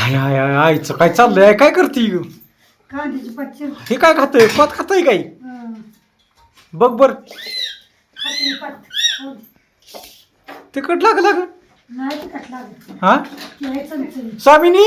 हाय हाय हाय आईचं काय चाललंय काय करते कांद्याची पच्चर हे काय खातंय पात खातंय काय बघ बर खाते पात तिकट लाग नाही तिखट लागत हा ती आहे चमचमीत. स्वामिनी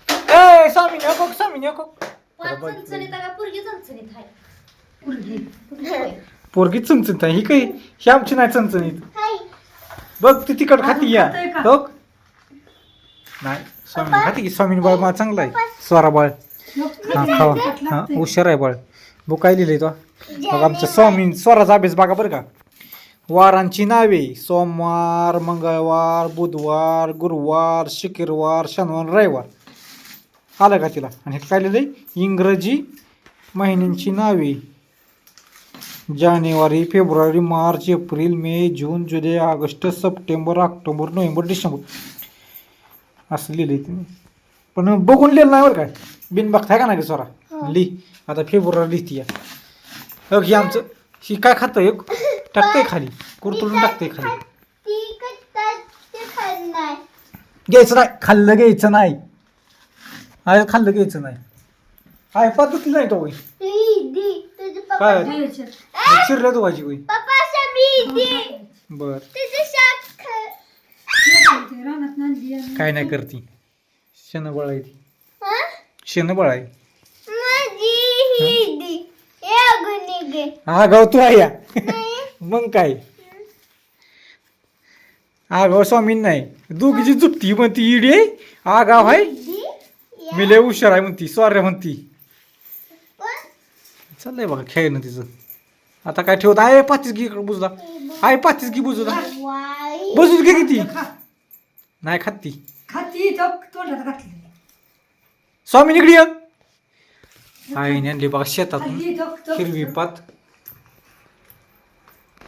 ए स्वामिनी हो बघ स्वामिनी हो पुरगी. पोरगी चमचमीत आहे ही काय ही आमची नाही चमचमीत बघ ती तिकट खाती या खातंय का? बघ नाही स्वामिनी खाती की स्वामिनी बाळ मला चांगला आहे स्वरा बाळ हा खावा हा हुशार आहे बाळ बघ काय लिहिलंय तो बघ आमच्या स्वामी स्वराचा अभ्यास बघा बरं का वारांची नावे सोमवार मंगळवार बुधवार गुरुवार शुक्रवार शनिवार रविवार आलं का तिला आणि हे काय लिहिलंय इंग्रजी महिन्यांची नावे जानेवारी फेब्रुवारी मार्च एप्रिल मे जून जुलै ऑगस्ट सप्टेंबर ऑक्टोबर नोव्हेंबर डिसेंबर असं लिहिलंय तिने पण बघून लिहिलं नाही बरं काय बिन बघताय का नाही का स्वरा लिही आता फेब्रुवारी लिहिती या ही आमचं ही काय खातं एक टाकतंय खाली कुरतुडून टाकतंय खाली घ्यायचं नाही खाल्लं घ्यायचं नाही आहे खाल्लं घ्यायचं नाही आहे पद्धती नाही तो होई काय द्यायचं. शिरल्या तो भाजी होई बर ते रानात नांदी आणि काय नाही करती शेणबळ आहे ती शेणबळ आहे आगाव तू आहे या मग काय आगाव स्वामीन नाही दोघीची जुपती म्हणती इडी आहे आगाव आहे मी लय हुशार आहे म्हणती स्वाऱ्या म्हणती चाललंय बघा खेळणं तिचं आता काय ठेवत आहे पाचीच घे बुजला आहे पाचीच घे बुजला बुजूच घे किती नाही खात ती खाती तो तोंडात घातली स्वामी निगडी ये. आईने आणली बघा शेतातून खाल्ली तो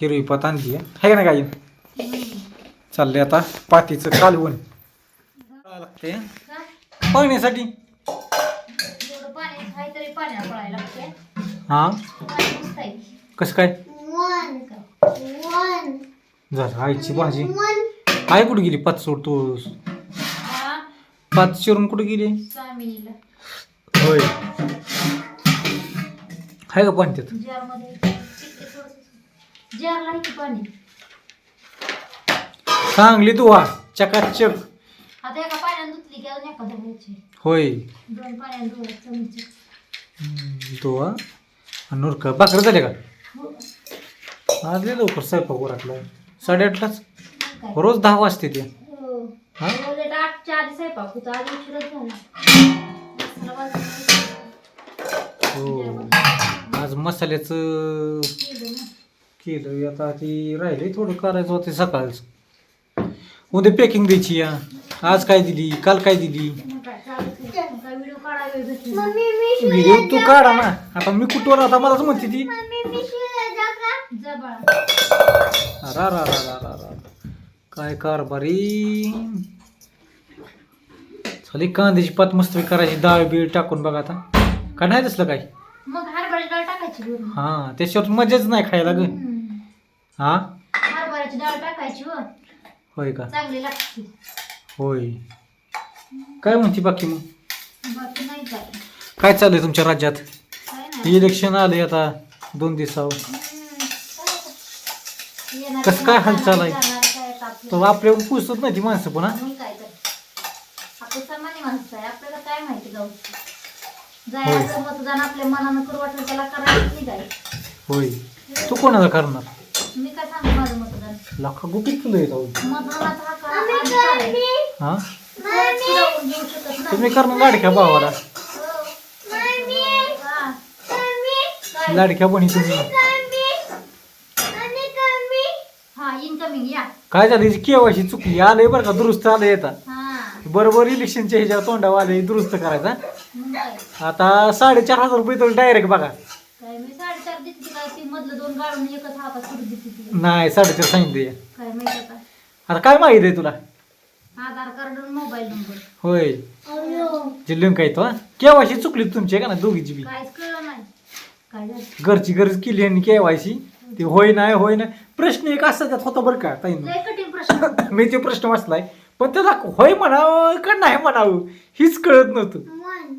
हिरवी पात आणली आहे का ना काय चाललंय आता पातीचं कालवण लागते पाण्यासाठी हा कसं काय झालं आईची भाजी आई कुठे गेली पाच सोड तू पाच शिरून कुठे गेली होय आहे का पाणी त्यात चांगली तू हा चकाचक आता एका पाण्याने धुतली की अजून एका धुवायची होय दोन पाण्याने धुवायचं तू हा नूरका भाकर झाले का आज लय लवकर स्वयंपाक उरकला 8:30लाच रोज 10 वाजते ते हा? 8च्या आधी स्वयंपाक होता आज उशीरच झाला हो आज मसाल्याचं केलं आता ती राहिली थोडं करायचं होते सकाळचं उद्या पॅकिंग द्यायची या आज काय दिली काल काय दिली व्हिडिओ काढावे भेटले व्हिडिओ तू काढा ना आता मी कुठवर आता मलाच म्हणते ती जबाळ रा रा रा रा रा रा काय कारभारी झाली कांद्याची पात मस्त करायची डाळ बीळ टाकून बघा आता का नाही तसलं काय मग हरभऱ्याची डाळ टाकायची वरून. हा त्याच्यावर मजाच नाही खायला ग हा हरभऱ्याची डाळ टाकायची हो होय का चांगली लागते होय काय म्हणते बाकी मग बाकी नाही काय काय चाललंय तुमच्या राज्यात काय नाही इलेक्शन आले आता 2 दिवसावर येणार कसं काय हालचाल आहे? जाणार काय आता आपलं. तर आपल्यावर पुसत नाही ती माणसं पण हा मग काय तर आपण सामान्य माणसं आहे आपल्याला काय माहिती जाऊ जायचं मतदान आपल्या मनानं करू वाटलं त्याला करायचं नाही काय होय तू कोणाला करणार मी काय सांगू माझं मतदान लाखा गुपित तुला येत मतदानाचा हक्क हा अधिकार आहे. हा कोण फिरवून घेऊ शकत नाही. तुम्ही करणार लाडक्या भावाला हो. हा. काय? लाडक्या बहिणी तुम्ही हा इनकमिंग या काय झालं केवायची चुकली आलंय बरं का दुरुस्त आलं येतात हा बरोबर इलेक्शनच्या ह्याच्या तोंडावर आले दुरुस्त करायचा मग काय आता 4,500 रुपये तर डायरेक्ट बघा काय मी 4.5 देते का ती मधलं 2 गाळून एकच हातात सुरू देते ती नाही 4.5 सांगितले काय माहिती का आता काय माहिती आहे तुला आधार कार्ड आणि मोबाईल नंबर होय जे लिंक आहे तो केवायची चुकली तुमची का ना दोघीची बी काहीच कळलं नाही काय झालं घरची गरज केली आणि केवायची ते होय नाही प्रश्न एक असा त्यात होता बरं का ताईंनो लय कठीण प्रश्न होता. मी ते प्रश्न वाचलाय पण त्याला होय म्हणावं का नाही म्हणावं हीच कळत नव्हतं.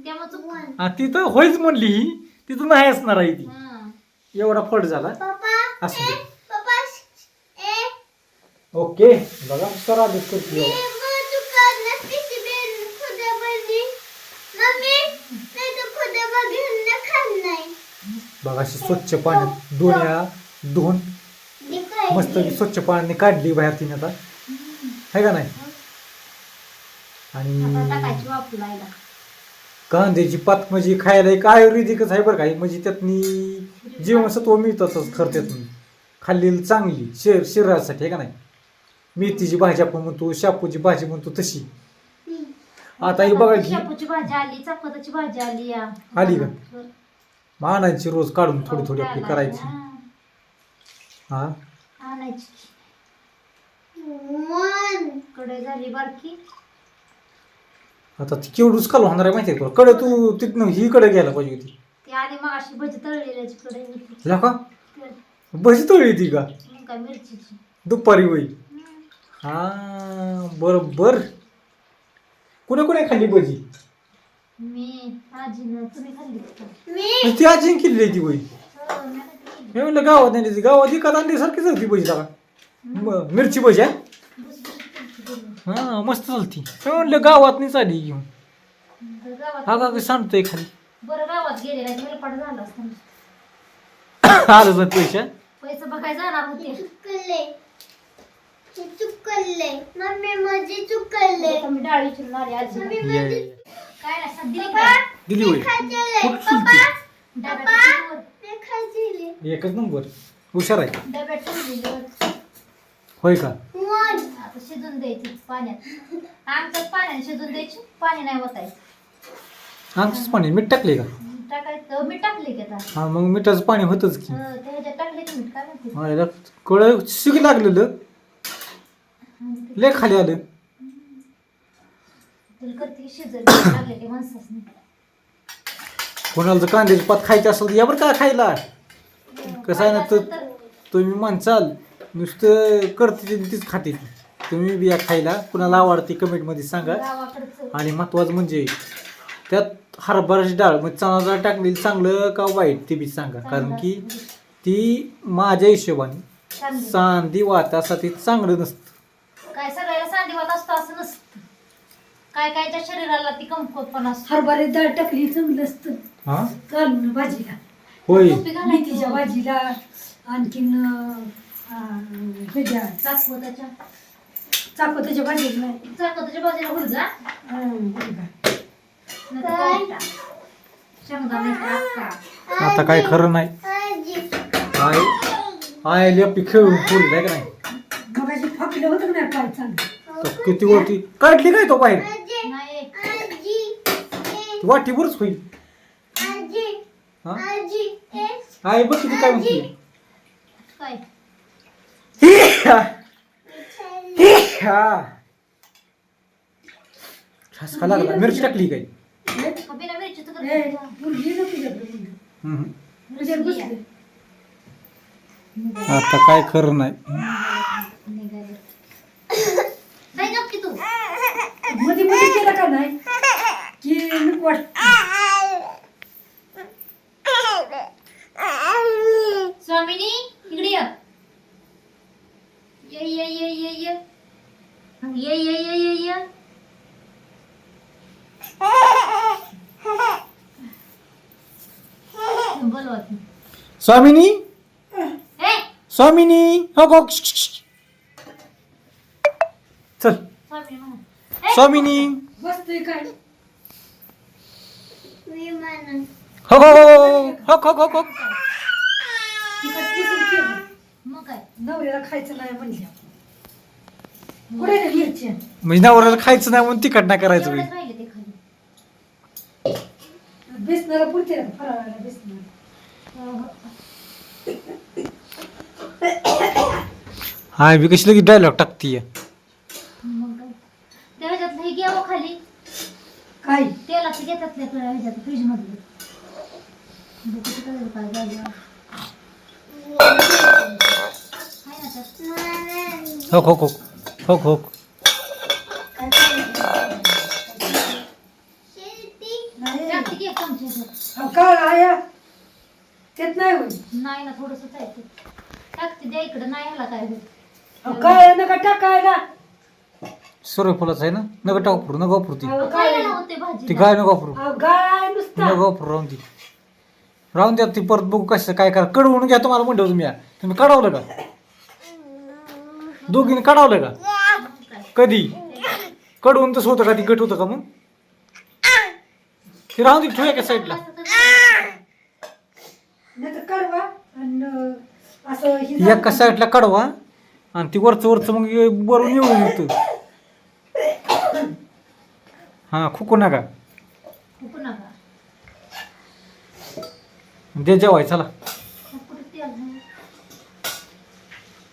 त्यामुळे चुक हा ती तर होयच म्हणली ही तिथं नाही असणार आहे ती. हं. एवढा फट झाला असं दे. ओके बघा सर आदेश करते. बघा अशी स्वच्छ पाण्यात दोन्या धुवून मस्त स्वच्छ पाण्याने काढली बाहेर तिने आता आहे का नाही. आता आणि टाकायची वापरायला. कांद्याची पात म्हणजे खायला एक आयुर्वेदिकच आहे बरं का. म्हणजे त्यातनी जीवनसत्व मिळतातच खरं त्यातून खाल्लेली चांगली शरीरासाठी आहे का नाही. मेथीची भाजी आपण म्हणतो शापूची भाजी म्हणतो तशी. आता ही बघा की शेपूची भाजी आली चपातीची भाजी आली या आली का आणायची रोज काढून थोडी थोडी आपली करायची. हा आणायची कडे झाली बारकी. आता ती केवढूच काल होणार आहे माहिती आहे तुला. कडे तू तिथनं ही कडे घ्यायला पाहिजे होती. ती आधी मग अशी भजी तळलेल्याची कडे होती. ला का भजी तळली ती का मग काय मिरचीची. दुपारी वय. हा बरोबर. कुणा कुणा खाल्ली भजी. मी आजीनं तुम्ही खाल्ली का? ती आजी केली ती वय. हो, मी खाल्ली. मी म्हणलं गावात नाही ती गावात एखाद आणली सारखीच होती भजी लागा. मिरची भजी हा हा मस्त चालती. मी म्हणलं गावात नाही चाली घेऊन. तर गावात हा का सांगतोय खाली बरं गावात गेले नाही मेलपाट झाला असता. आलं ना पैसा. पैसे बघायला जाणार होते. आता मी डाळ विचारून आले आजी. काय नाही सांग, दिली का? दिली वय डब्यात ठेवली. एकच नंबर हुशार आहे. डब्यात ठेवली. होय का आता शिजून द्यायची पाण्यात. आमच्यात पाण्याने शिजून द्यायची. पाणी नाही होतायचं. आमचंच पाणी मीठ टाकले का. टाकायचं मीठ टाकले की आता. हा मग मिठाचं पाणी होतच की. त्या ह्याच्यात टाकले की मीठ काय म्हणते. हा याला कळ शिक लागलेलं लय खाली आलं. तुला करते की शिजल लागले की माणसाच कोणाला जर कांद्याची पात खायची असेल तर या बरं का खायला. कसं आहे ना तर तुम्ही म्हणसाल नुसतं करते तीच खाते. तुम्ही बी या खायला कुणाला आवडते कमेंटमध्ये सांगा. गावाकडचं आणि महत्त्वाचं म्हणजे त्यात हरभऱ्याची डाळ मग चणा डाळ टाकलेली चांगलं का वाईट ते बी सांगा. कारण की ती माझ्या हिशोबाने चांगलं. सांधी वातासाठी चांगलं नसतं. काय सगळ्याला सांधीवात असतं असं नसतं. काय कायच्या शरीराला ती कमकुवतपणा असतो. हरभरे डाळ टाकली चांगलं असतं हा घालून भाजीला. होय टोपी घालायची. मेथीच्या भाजीला आणखीन ह्याच्या चाकवताच्या चाकोत्याच्या भाजीला नाही. चाकवताच्या बाजूला हुलगा मुलगा. नाहीतर पावटा. शेंगदाणे अक्का. आता काय खरं नाही. आय आय लेपी खेळून पुरली आहे का नाही. मग अशी फाकलं होतं ना काय चांगलं. तर किती वरती काढली काय तो बाहेर नाही ती वाटीवरच होईल. हा आय बघ किती काय म्हणते. काय ठसका लागला. मिरची टाकली काय. बिना मिरची तर ए, करते. मुलगी ना तुझ्याकडे मुलगी. हम्म. तुझ्यात बसली. आता काय खरं नाही. निघाले. नाही गप की तू. मध्ये मध्ये केलं का नाही की नको वाट. स्वामिनी इकडे ये. ये ये ये ये ये. ये ये ये ये ये. बोलवा की. स्वामिनी ए स्वामिनी हो गो चल स्वामिनी म्हणा. ए, स्वामिनी बसतोय काय हो हो हो हो हो हो. तिकट किसून केलं. मग काय नवऱ्याला खायचं नाही म्हणल्या. कुठे रे मिरच्या. म्हणजे नवऱ्याला खायचं नाही म्हणून तिखट नाही करायचं बाई. एवढंच राहिले ते खाली. बेसनाला पुरते का फराळाला बेसनाला. हाय बी कशी लगेच डायलॉग टाकतीये. मग काय त्या ह्याच्यातलं हे घ्यावं खाली. काय तेलाचं घेतात त्या ह्याच्यात फ्रीज मधलं. बघू किती कळलं काय झालं. आहे ना त्यात. हो हो हो हो हो काय आया तेच नाही होईल. नाही ना थोडंसंच आहे ते. टाकते द्या इकडं नाही ह्याला काय होत. काय नका टाकायला. सूर्यफुलाचं आहे ना नका टाकू वापरू नका वापरू ती काय होते ती भाजी गाय नका वापरू गाय नुसता नका वापरू राहून द्या ती परत बघू कसं काय करा कडवून घ्या तुम्हाला म्हणतो तुम्ही काढवलं का दोघीने काढवलं का कधी कडवून तसं होतं का ती गट होतं का मग ती राहून दे ठेवूया का साईडला नाही तर कडवा आणि असं ही एका साईडला काढवा आणि ती वरचं मग वरून येऊन येतं हा खुकू नका खूप नका दे जेवाय चला कुठं तेल नाही.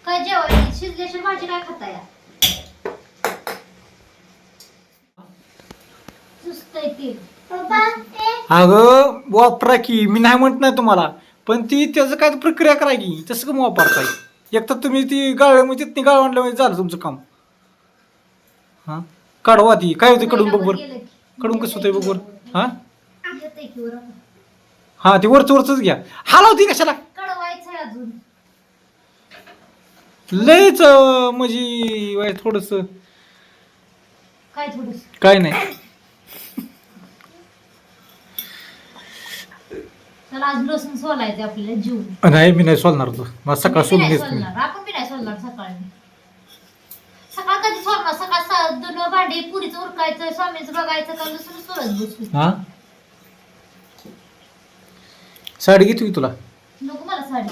काय जेवायला शिजल्याशिवाय भाजी काय खाता या सुस्तय तेल अगं वापरा की मी नाही म्हणत नाही तुम्हाला पण ती त्याचं काय प्रक्रिया करा की तसं कमी वापरताय एक तर तुम्ही ती गाळ्यामध्ये तिथं गाळ आणल्यामध्ये झालं तुमचं काम हा काढवा ती काय होते कडून बघ बरं गेलं की. कडून कसं होतंय बघ बरं हा येतंय की वर हा ती वरच घ्या हलवती कशाला कडवायचंय अजून लयच म्हणजे थोडस काय थोडस काय नाही त्याला आज लसूण सोलायचं आपल्याला जीव नाही मी नाही सोलणार तू मला सकाळ मी सोडून नाही घेत सोलणार आपण बी नाही सोलणार सकाळी सकाळ कधी सोलणार सकाळ दोन भांडे पुरीचं उरकायचं स्वामीचं बघायचं का लसूण सोलत बसू हा साडी घेतो की तुला नको मला साडी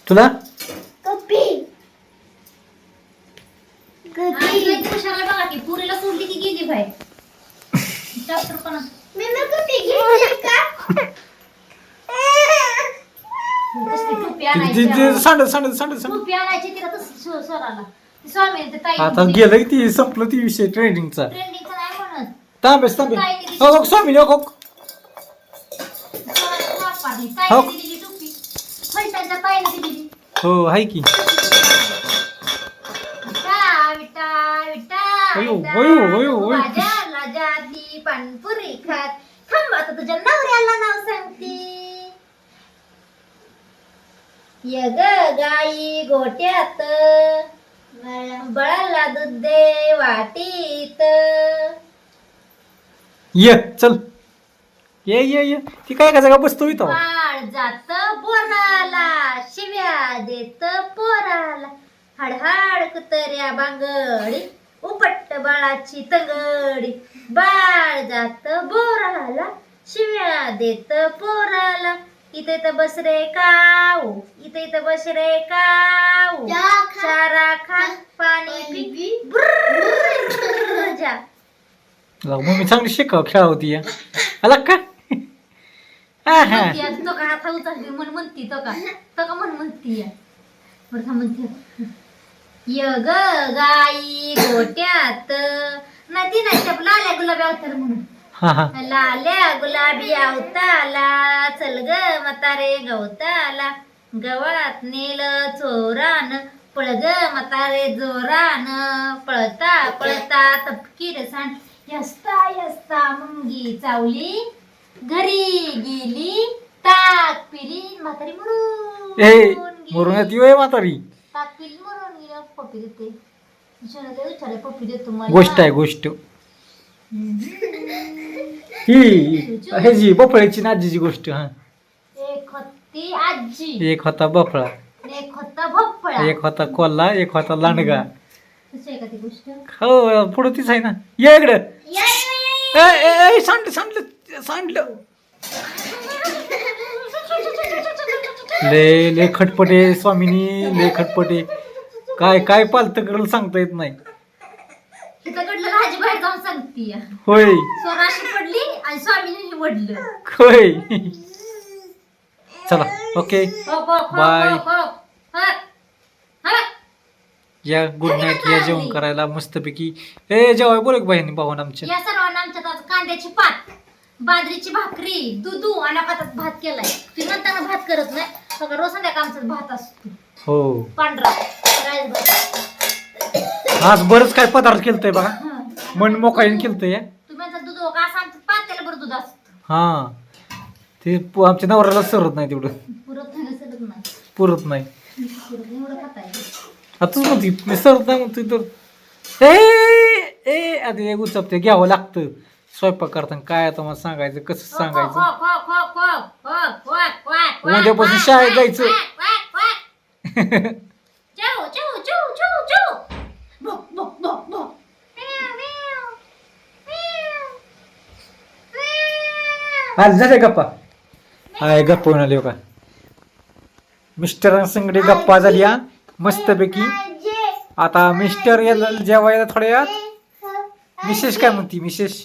तुला कशाला बघा की पुरीला सोडली की गेली बाहेर डॉक्टर पण कसली टोपी आणायची सांड टोपी आणायची तिला तसं स्वराला स्वामी ते ताई आता गेलं की ती संपलं ती विषय ट्रेंडिंगचा ट्रेंडिंगचं नाही म्हणत तांबेस हो बघ स्वामी हो स्वराला वापरली ताईने दिलेली टोपी फलटणच्या ताईने दिलेली हो आहे की अयो, अयो, अयो, अयो. माझ्याला जाती पानपुरी खात थांब आता तुझ्या नवऱ्याला नाव सांगते यग गाई गोट्यात बळाला दूध दे वाटीत ये चल ये ती काय का जागा बसतो इथं बाळ जात बोराला शिव्या देत पोराला हाडहाड कुतऱ्या बांगडी उपट्ट बाळाची तंगडी बाळ जात बोराला शिव्या देत पोराला इथे तर बस रे काऊ इथे बस रे काऊ चारा खा पाणी पी ब्रुर्र जा मम्मी चांगली शिकाव खेळा होती आला का म्हणती आज तो का हात उचलली म्हण म्हणती तो का म्हण म्हणती बरं म्हणते यग गाई गोट्यात नदी नाही लाल्या गुलाबी अवतार म्हणून लाल्या गुलाबी अवताला चल ग म्हातारे गवताला गवळात नेल चोरान पळ ग म्हातारे जोरान पळता पळता तपकीर सांड यस्ता यस्ता मुंगी चावली घरी गेली ताक पिली म्हातारी मरून येऊ म्हातारी ताक पिली मरून गेली पप्पी देते विचारले पप्पी देतो मला गोष्ट आहे गोष्ट ही ह्याची बफळ्याची नाजीची गोष्ट हा एक होती आजी एक होता बफळा एक होता भोपळा एक होता कोल्हा एक होता लांडगा कशी आहे का ती गोष्ट हो पुढे तीच आहे ना ये इकडं सांडलं ले खटपटे स्वामिनी ले खटपटे काय पालत करल सांगता येत नाही तिकडलं राजी बाहेर जाऊन सांगती होय स्वराशी पडली आणि स्वामीने निवडलं होय चला ओके बाय या गुड नाईट या जेवण करायला मस्तपैकी जेवाय बोल की बहिणी पाहून आमच्या या सर्वांना आमच्यात आज कांद्याची पात बाजरीची भाकरी दूध आणि भातात भात केलाय ती नंतर भात करत नाही सगळं रोज संध्याकाळ आमचा भात असतो हो पांढरा राईस भात आज बरंच काय पदार्थ केलतंय बघा. मन मोकळीने केलतंय. तुम्ही आता दूध का सांगतो पातेला बरं दूध असतं हा ते आमच्या नवऱ्याला सरत नाही तेवढं. पुरत नाही सरत नाही पुरत नाही. पुरत नाही एवढं खाता येईल. आताच म्हणते मी सरत नाही म्हणतोय तर ए आधी एक उचपते घ्यावं लागतं स्वयंपाक करताना. काय आता मला सांगायचं कसं सांगायचं. उद्यापासून शाळेत जायचं. चौ, चौ, चौ, चौ, चौ. बो, बो, बो, बो. म्याव, म्याव. म्याव. म्याव. आज झाले गप्पा. हाय गप्पा होऊन आली हो का. मिस्टर संगडी गप्पा झाली हा मस्तपैकी. आता मिस्टर जेवायला थोड्या वेळात. मिसेस काय म्हणती मिसेस.